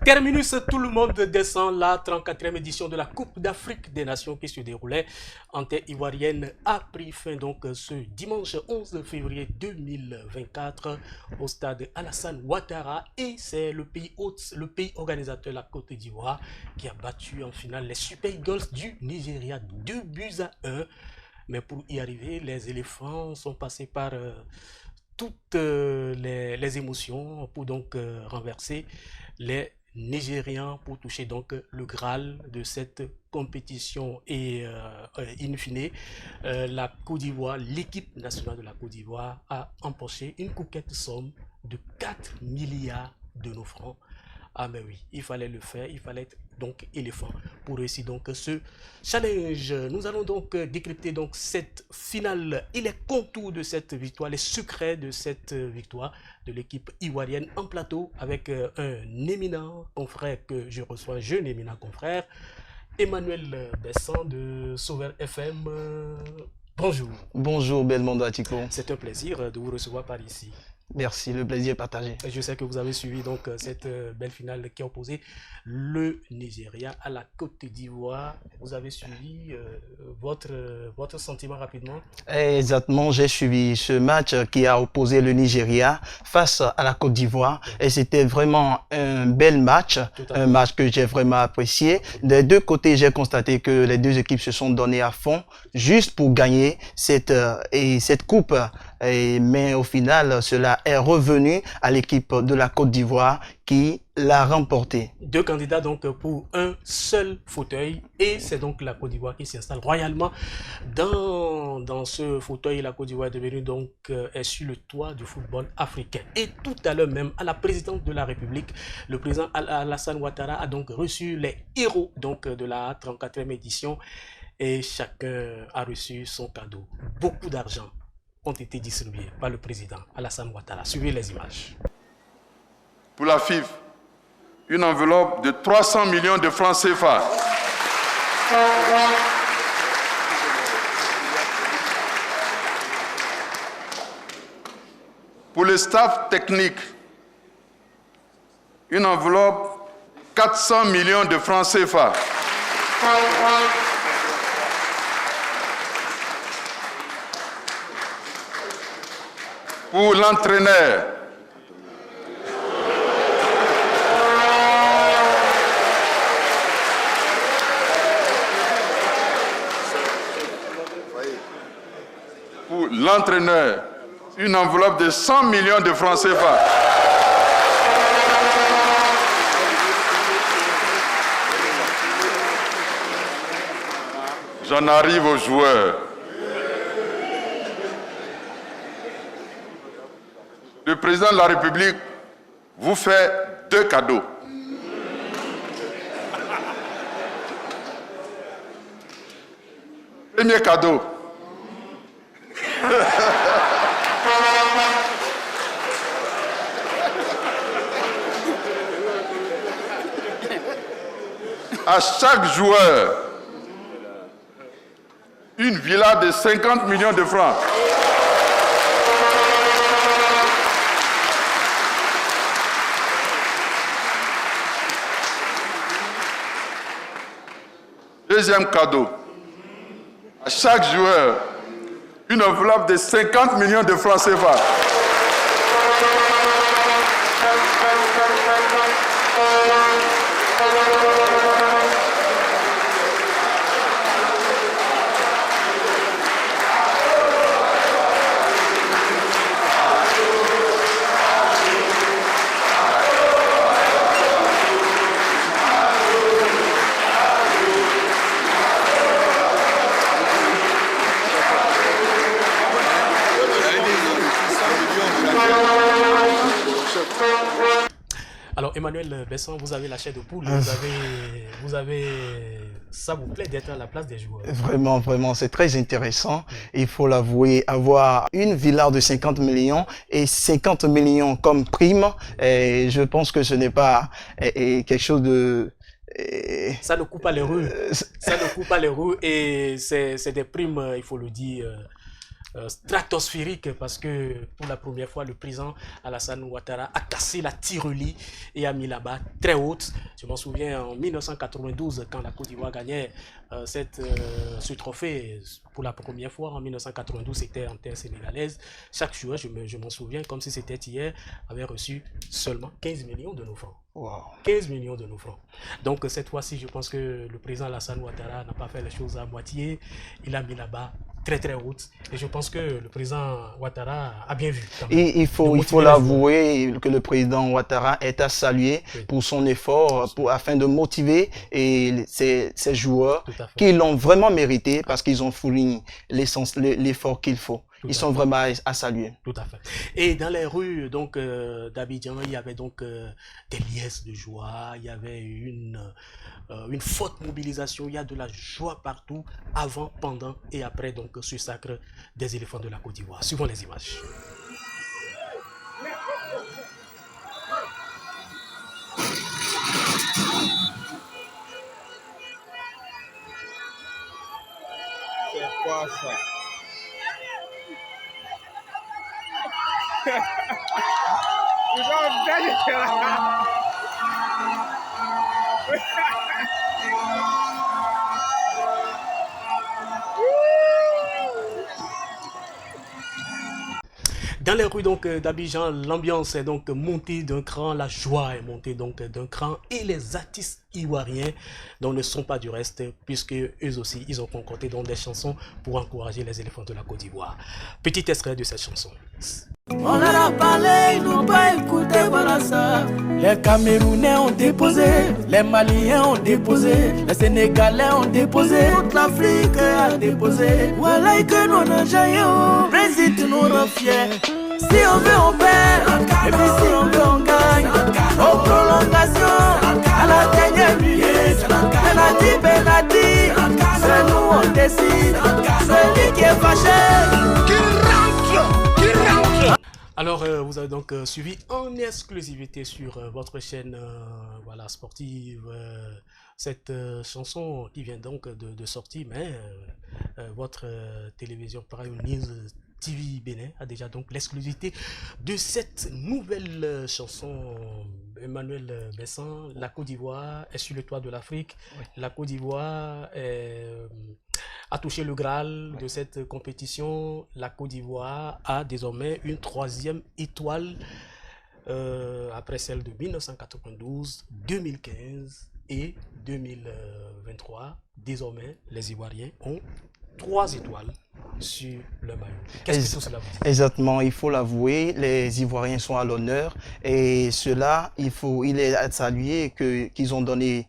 Terminus, tout le monde descend la 34e édition de la Coupe d'Afrique des Nations qui se déroulait en terre ivoirienne a pris fin donc ce dimanche 11 février 2024 au stade Alassane Ouattara et c'est le pays hôte, le pays organisateur, la Côte d'Ivoire, qui a battu en finale les Super Eagles du Nigeria 2-1. Mais pour y arriver, les éléphants sont passés par toutes les émotions pour donc renverser les Nigérians pour toucher donc le Graal de cette compétition et in fine la Côte d'Ivoire, l'équipe nationale de la Côte d'Ivoire a empoché une coquette somme de 4 milliards de nos francs. Ah mais oui, il fallait le faire, il fallait être donc éléphant pour réussir donc ce challenge. Nous allons donc décrypter donc cette finale et les contours de cette victoire, les secrets de cette victoire de l'équipe ivoirienne en plateau avec un éminent confrère que je reçois, jeune éminent confrère, Emmanuel Besson de Sauveur FM. Bonjour. Bonjour Belmondo Atiko. C'est un plaisir de vous recevoir par ici. Merci, le plaisir est partagé. Je sais que vous avez suivi donc cette belle finale qui a opposé le Nigeria à la Côte d'Ivoire. Vous avez suivi votre sentiment rapidement? Exactement, j'ai suivi ce match qui a opposé le Nigeria face à la Côte d'Ivoire et c'était vraiment un bel match, un match que j'ai vraiment apprécié. Des deux côtés, j'ai constaté que les deux équipes se sont données à fond juste pour gagner cette coupe. Mais au final, cela est revenu à l'équipe de la Côte d'Ivoire qui l'a remporté. Deux candidats donc pour un seul fauteuil et c'est donc la Côte d'Ivoire qui s'installe royalement dans ce fauteuil. La Côte d'Ivoire est devenue donc est sur le toit du football africain. Et tout à l'heure même, à la présidence de la République, le président Alassane Ouattara a donc reçu les héros donc de la 34e édition et chacun a reçu son cadeau. Beaucoup d'argent ont été distribués par le président Alassane Ouattara. Suivez les images. Pour la FIF, une enveloppe de 300 millions de francs CFA. Pour le staff technique, une enveloppe de 400 millions de francs CFA. Pour l'entraîneur, une enveloppe de 100 millions de francs CFA. J'en arrive aux joueurs. Le président de la République vous fait deux cadeaux. Premier cadeau. À chaque joueur, une villa de 50 millions de francs. Deuxième cadeau. À chaque joueur, une enveloppe de 50 millions de francs CFA. Alors Emmanuel Besson, vous avez la chair de poule, vous avez, ça vous plaît d'être à la place des joueurs? Vraiment, vraiment, c'est très intéressant. Il faut l'avouer, avoir une villa de 50 millions et 50 millions comme prime, et je pense que ce n'est pas quelque chose de... Ça ne coupe pas les rues, ça ne coupe pas les rues et c'est des primes, il faut le dire, stratosphérique parce que pour la première fois, le président Alassane Ouattara a cassé la tirelire et a mis là-bas très haute. Je m'en souviens en 1992 quand la Côte d'Ivoire gagnait ce trophée pour la première fois en 1992, c'était en terre sénégalaise. Chaque joueur, je m'en souviens comme si c'était hier, avait reçu seulement 15 millions de nos francs. Wow. 15 millions de nos francs. Donc cette fois-ci, je pense que le président Alassane Ouattara n'a pas fait les choses à moitié. Il a mis là-bas très très haute. Et je pense que le président Ouattara a bien vu. Et il faut l'avouer que le président Ouattara est à saluer pour son effort afin de motiver ces joueurs qui l'ont vraiment mérité parce qu'ils ont fourni l'effort qu'il faut. Ils sont vraiment à saluer. Tout à fait. Et dans les rues donc d'Abidjan, il y avait donc des liesses de joie, il y avait une forte mobilisation, il y a de la joie partout, avant, pendant et après donc ce sacre des éléphants de la Côte d'Ivoire. Suivons les images. C'est quoi ça? Dans les rues donc d'Abidjan, l'ambiance est donc montée d'un cran, la joie est montée donc d'un cran et les artistes ivoiriens donc ne sont pas du reste puisque eux aussi ils ont concocté donc des chansons pour encourager les éléphants de la Côte d'Ivoire. Petit extrait de cette chanson. On leur a parlé, ils n'ont pas écouté, voilà ça. Les Camerounais ont déposé, les Maliens ont déposé, les Sénégalais ont déposé, toute l'Afrique a déposé. Voilà que nous n'avons jamais, Président nous rend fiers. Si on veut, on perd, et puis si on veut, on gagne. Aux prolongations, à la dernière minute, penalty, c'est nous on décide. Celui qui est fâché, qui rentre. Alors, vous avez donc suivi en exclusivité sur votre chaîne voilà, sportive cette chanson qui vient donc de sortir, mais votre télévision Prime News TV Bénin a déjà donc l'exclusivité de cette nouvelle chanson. Emmanuel Bessan, la Côte d'Ivoire est sur le toit de l'Afrique. Oui. La Côte d'Ivoire a touché le Graal de cette compétition. La Côte d'Ivoire a désormais une 3e étoile après celle de 1992, 2015 et 2023. Désormais, les Ivoiriens ont 3 étoiles sur le maillot. Qu'est-ce que tout cela veut dire? Exactement, il faut l'avouer, les Ivoiriens sont à l'honneur et cela, il est à saluer qu'ils ont donné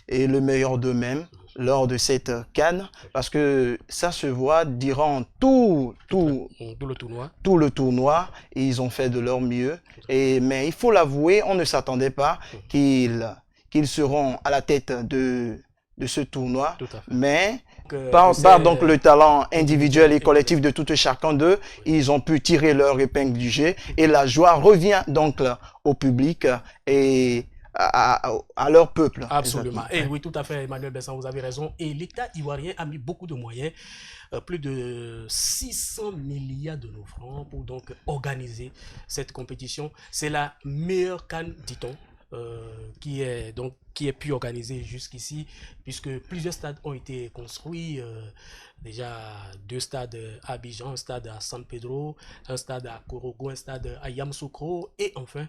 le meilleur d'eux-mêmes lors de cette CAN parce que ça se voit durant tout le tournoi, ils ont fait de leur mieux. Mais il faut l'avouer, on ne s'attendait pas qu'ils seront à la tête de ce tournoi, mais par donc le talent individuel et collectif de tout chacun d'eux, ils ont pu tirer leur épingle du jeu et la joie revient donc au public et à leur peuple. Absolument. Et oui, tout à fait, Emmanuel Bessan, vous avez raison. Et l'État ivoirien a mis beaucoup de moyens, plus de 600 milliards de nos francs pour donc organiser cette compétition. C'est la meilleure CAN, dit-on. Qui est pu organiser jusqu'ici puisque plusieurs stades ont été construits, déjà 2 stades à Abidjan, un stade à San Pedro, un stade à Korogo, un stade à Yamoussoukro et enfin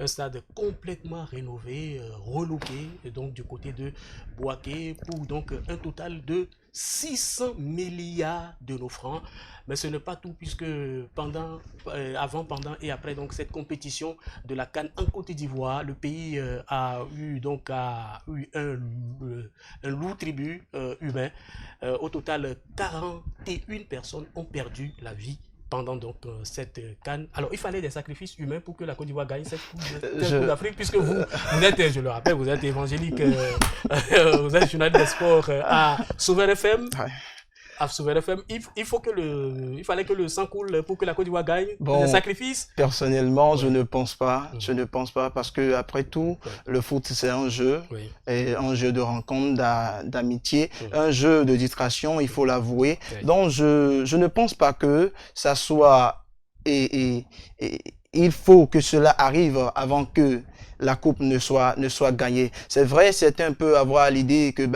un stade complètement rénové, relooké donc du côté de Bouaké pour donc un total de 600 milliards de nos francs. Mais ce n'est pas tout puisque avant, pendant et après donc cette compétition de la CAN en Côte d'Ivoire, le pays a eu un lourd tribut humain. Au total, 41 personnes ont perdu la vie pendant donc cette CAN. Alors, il fallait des sacrifices humains pour que la Côte d'Ivoire gagne cette Coupe d'Afrique, puisque vous êtes, je le rappelle, vous êtes évangélique, vous êtes journaliste de sport à Souverain FM. Sur RFM, il fallait que le sang coule pour que la Côte d'Ivoire gagne. Bon, le sacrifice. Personnellement, je ne pense pas. Je ne pense pas parce que après tout, le foot c'est un jeu, et un jeu de rencontre, d'amitié, un jeu de distraction. Il faut l'avouer. Donc je ne pense pas que ça soit il faut que cela arrive avant que la coupe ne soit gagnée. C'est vrai, certains peuvent avoir l'idée que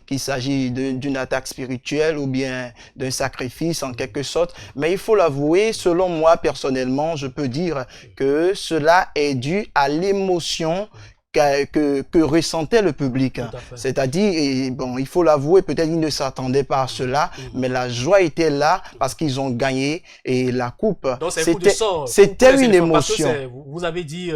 qu'il s'agit d'une attaque spirituelle ou bien d'un sacrifice en quelque sorte, mais il faut l'avouer, selon moi personnellement, je peux dire que cela est dû à l'émotion que ressentait le public. C'est-à-dire, bon, il faut l'avouer, peut-être ils ne s'attendaient pas à cela, mais la joie était là parce qu'ils ont gagné et la coupe, c'était une émotion. Vous avez dit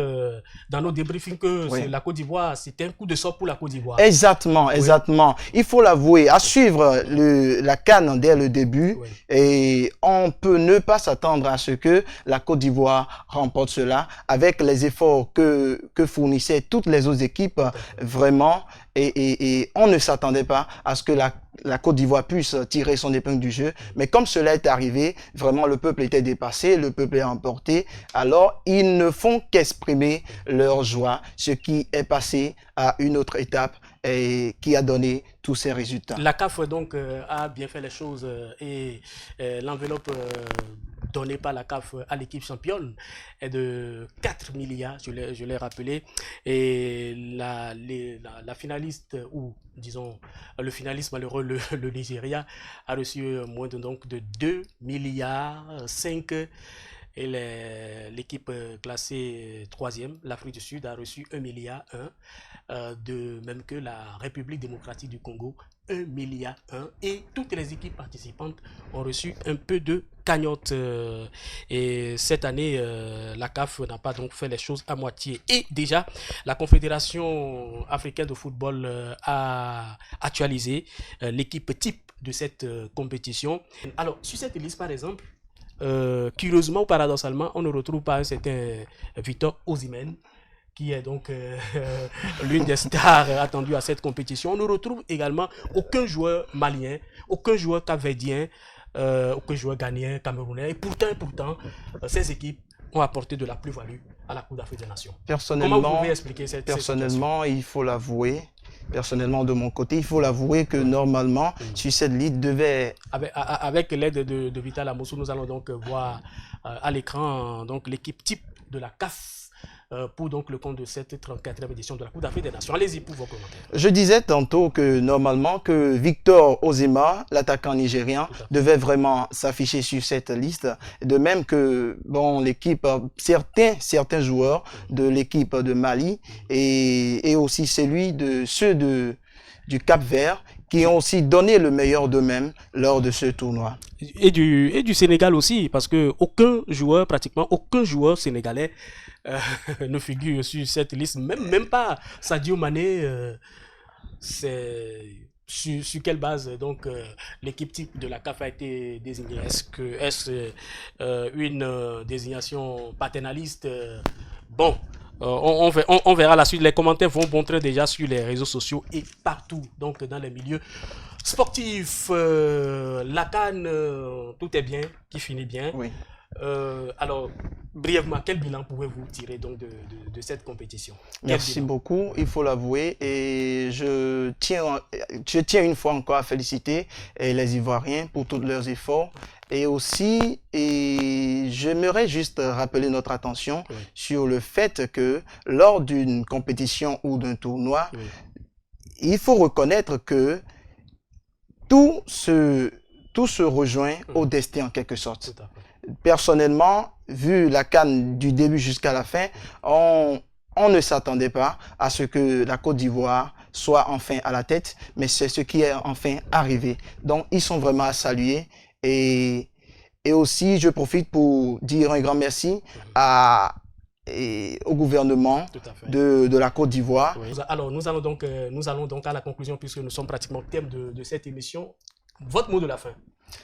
dans nos débriefings que la Côte d'Ivoire, c'était un coup de sort pour la Côte d'Ivoire. Exactement, exactement. Il faut l'avouer, à suivre la CAN dès le début, et on peut ne pas s'attendre à ce que la Côte d'Ivoire remporte cela avec les efforts que fournissaient toutes les autres équipes, vraiment, et on ne s'attendait pas à ce que la Côte d'Ivoire puisse tirer son épingle du jeu, mais comme cela est arrivé, vraiment le peuple était dépassé, le peuple est emporté, alors ils ne font qu'exprimer leur joie, ce qui est passé à une autre étape et qui a donné tous ces résultats. La CAF donc a bien fait les choses et l'enveloppe donnée par la CAF à l'équipe championne est de 4 milliards, je l'ai rappelé, et la finaliste, ou disons le finaliste malheureux, le Nigeria, a reçu moins de 2 milliards 5. Et l'équipe classée 3e, l'Afrique du Sud, a reçu 1 milliard 1, de même que la République démocratique du Congo, 1 milliard 1. Et toutes les équipes participantes ont reçu un peu de cagnotte. Et cette année, la CAF n'a pas donc fait les choses à moitié. Et déjà, la Confédération africaine de football a actualisé l'équipe type de cette compétition. Alors, sur cette liste, par exemple, curieusement ou paradoxalement, on ne retrouve pas un certain Victor Osimhen, qui est donc l'une des stars attendues à cette compétition. On ne retrouve également aucun joueur malien, aucun joueur capverdien, aucun joueur ghanéen, camerounais. Et pourtant, ces équipes ont apporté de la plus-value à la Coupe d'Afrique des Nations. Personnellement, comment vous pouvez expliquer cette situation? Il faut l'avouer. Personnellement, de mon côté, il faut l'avouer que normalement, sur cette liste devait... Avec l'aide de Vital Amossou, nous allons donc voir à l'écran l'équipe type de la CAF pour donc le compte de cette 34e édition de la Coupe d'Afrique des Nations. Allez-y pour vos commentaires. Je disais tantôt que normalement que Victor Osimhen, l'attaquant nigérien, devait vraiment s'afficher sur cette liste. De même que bon, l'équipe, certains joueurs de l'équipe de Mali et aussi ceux du Cap-Vert qui ont aussi donné le meilleur d'eux-mêmes lors de ce tournoi. Et du Sénégal aussi, parce que pratiquement aucun joueur sénégalais ne figure sur cette liste, même pas Sadio Mané. C'est sur quelle base donc l'équipe type de la CAF a été désignée? Est-ce une désignation paternaliste? Bon, on verra la suite. Les commentaires vont montrer déjà sur les réseaux sociaux et partout, donc dans les milieux sportifs. La CAN, tout est bien, qui finit bien. Oui. Alors, brièvement, quel bilan pouvez-vous tirer donc de cette compétition? Merci beaucoup, il faut l'avouer, et je tiens une fois encore à féliciter les Ivoiriens pour tous leurs efforts. Et aussi, j'aimerais juste rappeler notre attention sur le fait que lors d'une compétition ou d'un tournoi, il faut reconnaître que tout se rejoint au destin en quelque sorte. Personnellement, vu la CAN du début jusqu'à la fin, on ne s'attendait pas à ce que la Côte d'Ivoire soit enfin à la tête, mais c'est ce qui est enfin arrivé. Donc, ils sont vraiment à saluer. Et aussi, je profite pour dire un grand merci au gouvernement de la Côte d'Ivoire. Oui. Alors, nous allons donc à la conclusion, puisque nous sommes pratiquement au thème de cette émission. Votre mot de la fin.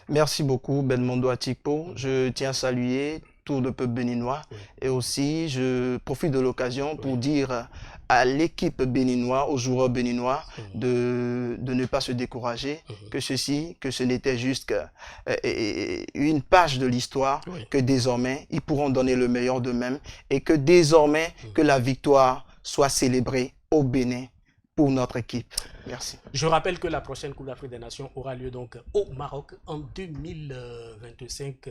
Merci beaucoup, Belmondo Atikpo. Je tiens à saluer tout le peuple béninois. Et aussi, je profite de l'occasion pour dire à l'équipe béninoise, aux joueurs béninois, de ne pas se décourager, que ce n'était juste une page de l'histoire, que désormais, ils pourront donner le meilleur d'eux-mêmes et que désormais, que la victoire soit célébrée au Bénin pour notre équipe. Merci. Je rappelle que la prochaine Coupe d'Afrique des Nations aura lieu donc au Maroc en 2025.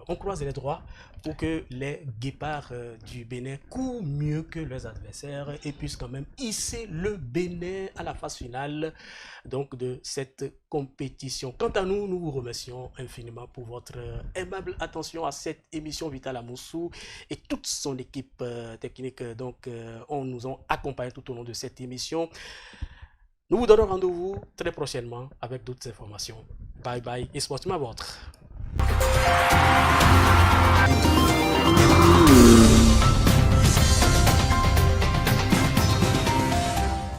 On croise les droits pour que les guépards du Bénin courent mieux que leurs adversaires et puissent quand même hisser le Bénin à la phase finale donc, de cette compétition. Quant à nous, nous vous remercions infiniment pour votre aimable attention à cette émission Vital Amoussou et toute son équipe technique. Donc, on nous a accompagnés tout au long de cette émission. Nous vous donnons rendez-vous très prochainement avec d'autres informations. Bye bye et sportivement votre.